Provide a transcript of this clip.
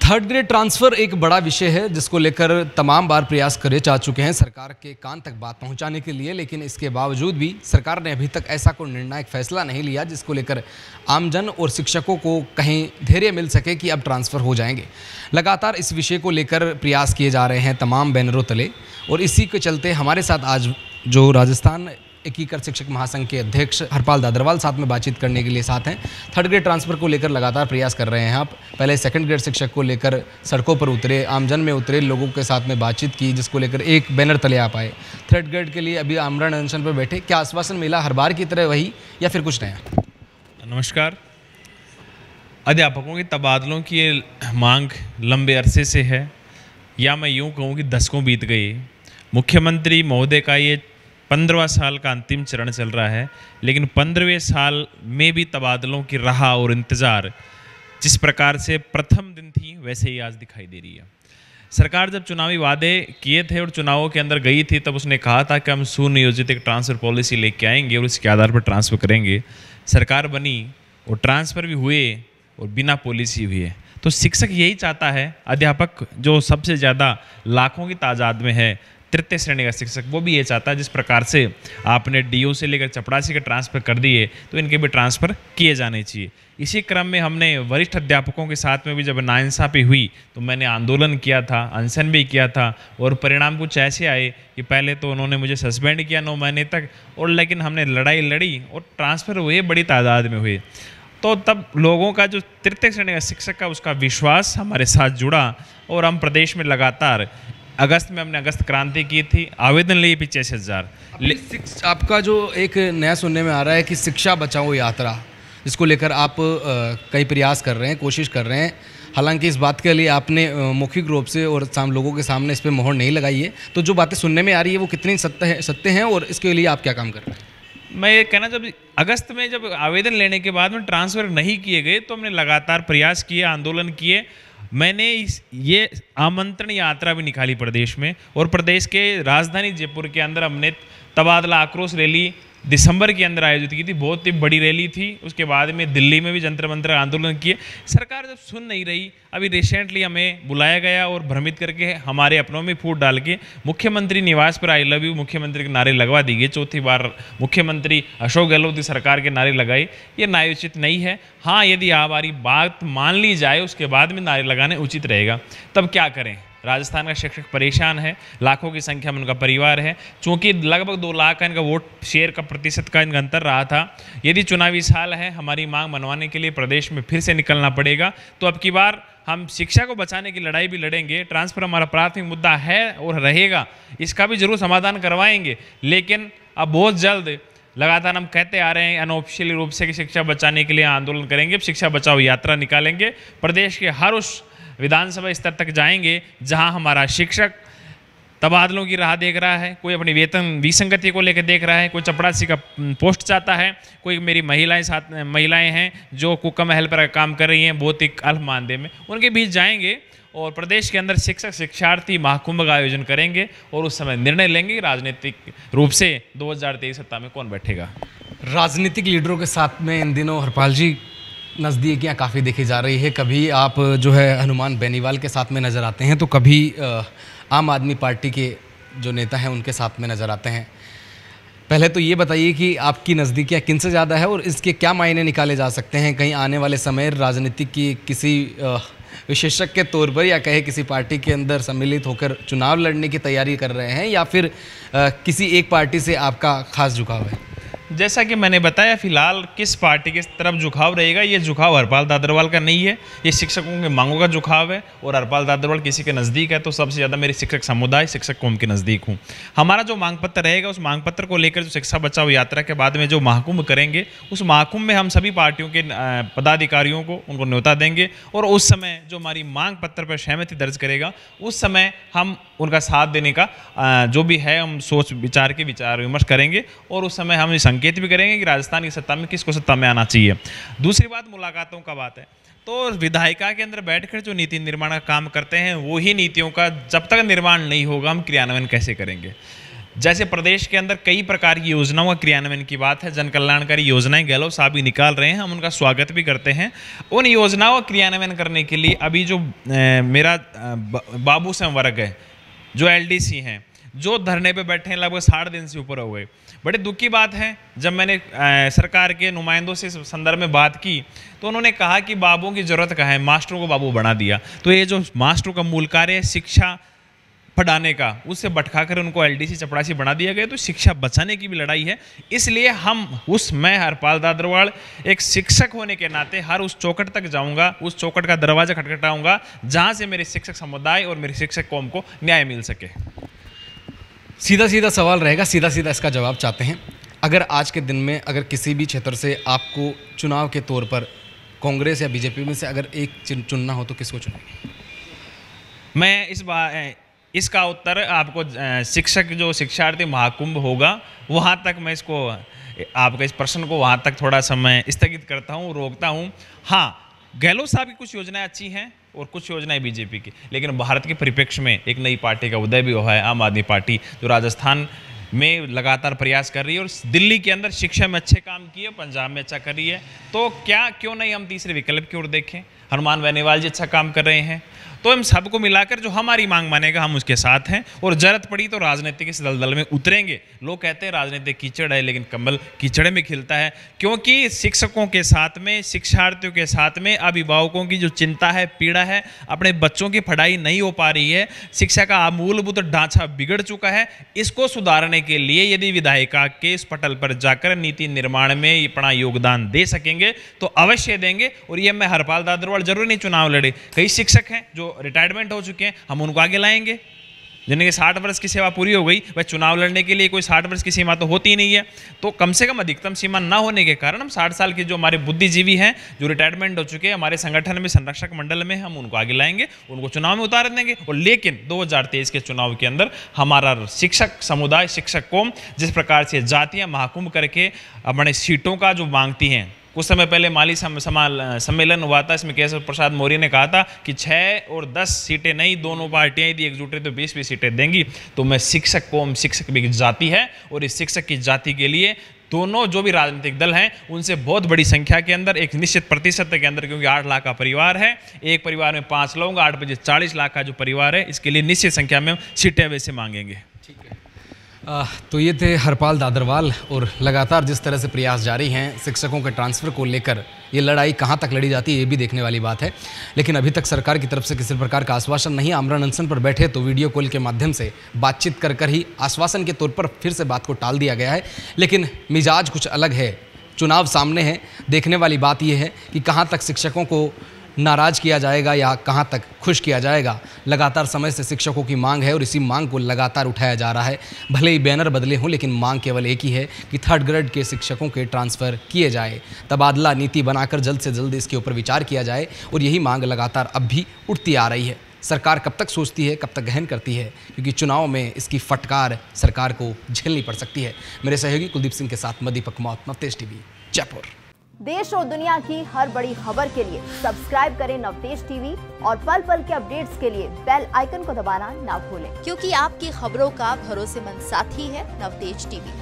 Third grade transfer एक बड़ा विषय है जिसको लेकर तमाम बार प्रयास करे जा चुके हैं सरकार के कान तक बात पहुंचाने के लिए, लेकिन इसके बावजूद भी सरकार ने अभी तक ऐसा कोई निर्णायक फैसला नहीं लिया जिसको लेकर आमजन और शिक्षकों को कहीं धैर्य मिल सके कि अब ट्रांसफ़र हो जाएंगे। लगातार इस विषय को लेकर प्रयास किए जा रहे हैं तमाम बैनरों तले, और इसी के चलते हमारे साथ आज जो राजस्थान एकीकृत शिक्षक महासंघ के अध्यक्ष हरपाल दादरवाल साथ में बातचीत करने के लिए साथ हैं। थर्ड ग्रेड ट्रांसफ़र को लेकर लगातार प्रयास कर रहे हैं आप। पहले सेकंड ग्रेड शिक्षक को लेकर सड़कों पर उतरे, आमजन में उतरे, लोगों के साथ में बातचीत की, जिसको लेकर एक बैनर तले आप आए। थर्ड ग्रेड के लिए अभी आमरण अनशन पर बैठे, क्या आश्वासन मिला हर बार की तरह वही या फिर कुछ नया? नमस्कार। अध्यापकों के तबादलों की ये मांग लंबे अरसे से है, या मैं यूँ कहूँ कि दशकों बीत गए। मुख्यमंत्री महोदय का ये 15वां साल का अंतिम चरण चल रहा है, लेकिन 15वें साल में भी तबादलों की राह और इंतज़ार जिस प्रकार से प्रथम दिन थी वैसे ही आज दिखाई दे रही है। सरकार जब चुनावी वादे किए थे और चुनावों के अंदर गई थी, तब उसने कहा था कि हम सुनियोजित एक ट्रांसफ़र पॉलिसी लेके आएंगे और इसके आधार पर ट्रांसफ़र करेंगे। सरकार बनी और ट्रांसफ़र भी हुए और बिना पॉलिसी हुए। तो शिक्षक यही चाहता है, अध्यापक जो सबसे ज़्यादा लाखों की तादाद में है, तृतीय श्रेणी का शिक्षक, वो भी ये चाहता है जिस प्रकार से आपने डीओ से लेकर चपरासी के ट्रांसफ़र कर दिए तो इनके भी ट्रांसफ़र किए जाने चाहिए। इसी क्रम में हमने वरिष्ठ अध्यापकों के साथ में भी जब नाइंसाफ़ी हुई तो मैंने आंदोलन किया था, अनशन भी किया था, और परिणाम कुछ ऐसे आए कि पहले तो उन्होंने मुझे सस्पेंड किया 9 महीने तक, और लेकिन हमने लड़ाई लड़ी और ट्रांसफ़र हुए, बड़ी तादाद में हुए। तो तब लोगों का जो तृतीय श्रेणी का शिक्षक का उसका विश्वास हमारे साथ जुड़ा, और हम प्रदेश में लगातार अगस्त में हमने अगस्त क्रांति की थी, आवेदन लिए 85,000। आपका जो एक नया सुनने में आ रहा है कि शिक्षा बचाओ यात्रा, जिसको लेकर आप कई प्रयास कर रहे हैं, कोशिश कर रहे हैं। हालांकि इस बात के लिए आपने मौखिक रूप से और लोगों के सामने इस पर मोहर नहीं लगाई है, तो जो बातें सुनने में आ रही है वो कितनी सत्य हैं और इसके लिए आप क्या काम कर रहे हैं? मैं ये कहना, जब अगस्त में जब आवेदन लेने के बाद में ट्रांसफ़र नहीं किए गए तो हमने लगातार प्रयास किए, आंदोलन किए। मैंने ये आमंत्रण यात्रा भी निकाली प्रदेश में, और प्रदेश के राजधानी जयपुर के अंदर हमने तबादला आक्रोश रैली दिसंबर के अंदर आयोजित की थी। बहुत ही बड़ी रैली थी। उसके बाद में दिल्ली में भी जंतर मंतर आंदोलन किए। सरकार जब सुन नहीं रही, अभी रिसेंटली हमें बुलाया गया और भ्रमित करके हमारे अपनों में फूट डाल के मुख्यमंत्री निवास पर आई लव यू मुख्यमंत्री के नारे लगवा दी गए। चौथी बार मुख्यमंत्री अशोक गहलोत की सरकार के नारे लगाए। ये न्यायोचित नहीं है। हाँ, यदि हमारी बात मान ली जाए उसके बाद में नारे लगाने उचित रहेगा। तब क्या करें? राजस्थान का शिक्षक परेशान है, लाखों की संख्या में उनका परिवार है। चूँकि लगभग 2 लाख का इनका वोट शेयर का प्रतिशत का इनका अंतर रहा था। यदि चुनावी साल है, हमारी मांग मनवाने के लिए प्रदेश में फिर से निकलना पड़ेगा। तो अब की बार हम शिक्षा को बचाने की लड़ाई भी लड़ेंगे। ट्रांसफ़र हमारा प्राथमिक मुद्दा है और रहेगा, इसका भी जरूर समाधान करवाएंगे। लेकिन अब बहुत जल्द लगातार हम कहते आ रहे हैं अनऑफिशियली रूप से कि शिक्षा बचाने के लिए आंदोलन करेंगे, शिक्षा बचाओ यात्रा निकालेंगे। प्रदेश के हर उस विधानसभा स्तर तक जाएंगे जहां हमारा शिक्षक तबादलों की राह देख रहा है, कोई अपनी वेतन विसंगति को लेकर देख रहा है, कोई चपरासी का पोस्ट चाहता है, कोई मेरी महिलाएं हैं जो कुकम हेल्पर का काम कर रही हैं बहुत ही अल्प मानदेय में, उनके बीच जाएंगे और प्रदेश के अंदर शिक्षक शिक्षार्थी महाकुंभ का आयोजन करेंगे। और उस समय निर्णय लेंगे राजनीतिक रूप से 2023 सत्ता में कौन बैठेगा। राजनीतिक लीडरों के साथ में इन दिनों हरपाल जी नज़दीकियाँ काफ़ी देखी जा रही है। कभी आप जो है हनुमान बेनीवाल के साथ में नज़र आते हैं, तो कभी आम आदमी पार्टी के जो नेता हैं उनके साथ में नज़र आते हैं। पहले तो ये बताइए कि आपकी नज़दीकियाँ किन से ज़्यादा है और इसके क्या मायने निकाले जा सकते हैं? कहीं आने वाले समय राजनीति की किसी विशेषज्ञ के तौर पर या कहे किसी पार्टी के अंदर सम्मिलित होकर चुनाव लड़ने की तैयारी कर रहे हैं, या फिर किसी एक पार्टी से आपका खास झुकाव है? जैसा कि मैंने बताया, फिलहाल किस पार्टी की तरफ झुकाव रहेगा, ये झुकाव हरपाल दादरवाल का नहीं है, ये शिक्षकों के मांगों का झुकाव है। और हरपाल दादरवाल किसी के नज़दीक है तो सबसे ज़्यादा मेरे शिक्षक समुदाय, शिक्षक कौम के नज़दीक हूँ। हमारा जो मांग पत्र रहेगा, उस मांग पत्र को लेकर जो शिक्षा बचाओ यात्रा के बाद में जो महाकुंभ करेंगे, उस महाकुंभ में हम सभी पार्टियों के पदाधिकारियों को उनको न्योता देंगे, और उस समय जो हमारी मांग पत्र पर सहमति दर्ज करेगा, उस समय हम उनका साथ देने का जो भी है हम सोच विचार के विचार विमर्श करेंगे। और उस समय हम संकेत भी करेंगे कि राजस्थान की सत्ता में किसको सत्ता में आना चाहिए। दूसरी बात मुलाकातों का बात है, तो विधायिका के अंदर बैठकर जो नीति निर्माण का काम करते हैं, वो ही नीतियों का जब तक निर्माण नहीं होगा हम क्रियान्वयन कैसे करेंगे। जैसे प्रदेश के अंदर कई प्रकार की योजनाओं का क्रियान्वयन की बात है, जन कल्याणकारी योजनाएं गहलोत साहब भी निकाल रहे हैं, हम उनका स्वागत भी करते हैं। उन योजनाओं का क्रियान्वयन करने के लिए अभी जो मेरा बाबू संवर्ग है, जो LDC हैं, जो धरने पे बैठे हैं, लगभग 60 दिन से ऊपर हो गए। बड़े दुख की बात है, जब मैंने सरकार के नुमाइंदों से इस संदर्भ में बात की तो उन्होंने कहा कि बाबुओं की ज़रूरत कहाँ है, मास्टरों को बाबू बना दिया। तो ये जो मास्टरों का मूल कार्य है शिक्षा पढ़ाने का, उससे भटकाकर उनको LDC चपरासी बना दिया गया। तो शिक्षा बचाने की भी लड़ाई है। इसलिए मैं हरपाल दादरवाल एक शिक्षक होने के नाते हर उस चौखट तक जाऊंगा, उस चौखट का दरवाजा खटखटाऊंगा जहां से मेरे शिक्षक समुदाय और मेरे शिक्षक कौम को न्याय मिल सके। सीधा सीधा सवाल रहेगा, सीधा सीधा इसका जवाब चाहते हैं। अगर आज के दिन में अगर किसी भी क्षेत्र से आपको चुनाव के तौर पर कांग्रेस या बीजेपी में से अगर एक चुनना हो तो किसको चुनेंगे? मैं इसका उत्तर आपको शिक्षक जो शिक्षार्थी महाकुंभ होगा वहाँ तक मैं इसको आपका इस प्रश्न को वहाँ तक थोड़ा समय स्थगित करता हूँ, रोकता हूँ। हाँ, गहलोत साहब की कुछ योजनाएं अच्छी हैं और कुछ योजनाएं बीजेपी की, लेकिन भारत के परिप्रेक्ष्य में एक नई पार्टी का उदय भी हुआ है, आम आदमी पार्टी, जो राजस्थान में लगातार प्रयास कर रही है और दिल्ली के अंदर शिक्षा में अच्छे काम किए, पंजाब में अच्छा कर रही है। तो क्यों नहीं हम तीसरे विकल्प की ओर देखें? हनुमान बेनीवाल जी अच्छा काम कर रहे हैं। तो हम सबको मिलाकर जो हमारी मांग मानेगा हम उसके साथ हैं, और जरूरत पड़ी तो राजनीतिक इस दलदल में उतरेंगे। लोग कहते हैं राजनीति कीचड़ है, लेकिन कमल कीचड़ में खिलता है, क्योंकि शिक्षकों के साथ में, शिक्षार्थियों के साथ में अभिभावकों की जो चिंता है, पीड़ा है, अपने बच्चों की पढ़ाई नहीं हो पा रही है, शिक्षा का मूलभूत ढांचा बिगड़ चुका है, इसको सुधारने के लिए यदि विधायिका के इस पटल पर जाकर नीति निर्माण में अपना योगदान दे सकेंगे तो अवश्य देंगे। और ये मैं हरपाल दादरवाल जरूर नहीं चुनाव लड़े, कई शिक्षक हैं जो रिटायरमेंट हो चुके हैं, हम उनको आगे लाएंगे। जिनके 60 वर्ष की सेवा पूरी हो गई, वह चुनाव लड़ने के लिए कोई 60 वर्ष की सीमा तो होती ही नहीं है। तो कम से कम अधिकतम सीमा ना होने के कारण हम 60 साल के जो हमारे बुद्धिजीवी हैं, जो रिटायरमेंट हो चुके हैं हमारे संगठन में, संरक्षक मंडल में, हम उनको आगे लाएंगे, उनको चुनाव में उतार देंगे। और लेकिन 2023 के चुनाव के अंदर हमारा शिक्षक समुदाय, शिक्षक कौम जिस प्रकार से जातियाँ महाकुंभ करके अपने सीटों का जो मांगती हैं, कुछ समय पहले माली सम्मेलन हुआ था, इसमें केशव प्रसाद मौर्य ने कहा था कि 6 और 10 सीटें नहीं, दोनों पार्टियां यदि एकजुट है तो 20 सीटें देंगी। तो मैं शिक्षक कौम, शिक्षक की जाति है, और इस शिक्षक की जाति के लिए दोनों जो भी राजनीतिक दल हैं उनसे बहुत बड़ी संख्या के अंदर, एक निश्चित प्रतिशत के अंदर, क्योंकि 8 लाख का परिवार है, एक परिवार में 5 लोग, 8 बजे 40 लाख का जो परिवार है, इसके लिए निश्चित संख्या में सीटें वैसे मांगेंगे। ठीक है। तो ये थे हरपाल दादरवाल, और लगातार जिस तरह से प्रयास जारी हैं शिक्षकों के ट्रांसफ़र को लेकर, ये लड़ाई कहाँ तक लड़ी जाती है ये भी देखने वाली बात है। लेकिन अभी तक सरकार की तरफ से किसी प्रकार का आश्वासन नहीं। आमरण अनशन पर बैठे तो वीडियो कॉल के माध्यम से बातचीत कर ही आश्वासन के तौर पर फिर से बात को टाल दिया गया है। लेकिन मिजाज कुछ अलग है, चुनाव सामने है। देखने वाली बात यह है कि कहाँ तक शिक्षकों को नाराज़ किया जाएगा या कहाँ तक खुश किया जाएगा। लगातार समय से शिक्षकों की मांग है और इसी मांग को लगातार उठाया जा रहा है। भले ही बैनर बदले हों, लेकिन मांग केवल एक ही है कि 3rd ग्रेड के शिक्षकों के ट्रांसफ़र किए जाए, तबादला नीति बनाकर जल्द से जल्द इसके ऊपर विचार किया जाए। और यही मांग लगातार अब भी उठती आ रही है। सरकार कब तक सोचती है, कब तक गहन करती है, क्योंकि चुनाव में इसकी फटकार सरकार को झेलनी पड़ सकती है। मेरे सहयोगी कुलदीप सिंह के साथ मदीपक मौत, नवतेज टीवी, जयपुर। देश और दुनिया की हर बड़ी खबर के लिए सब्सक्राइब करें नवतेज टीवी, और पल पल के अपडेट्स के लिए बेल आइकन को दबाना ना भूलें, क्योंकि आपकी खबरों का भरोसेमंद साथी है नवतेज टीवी।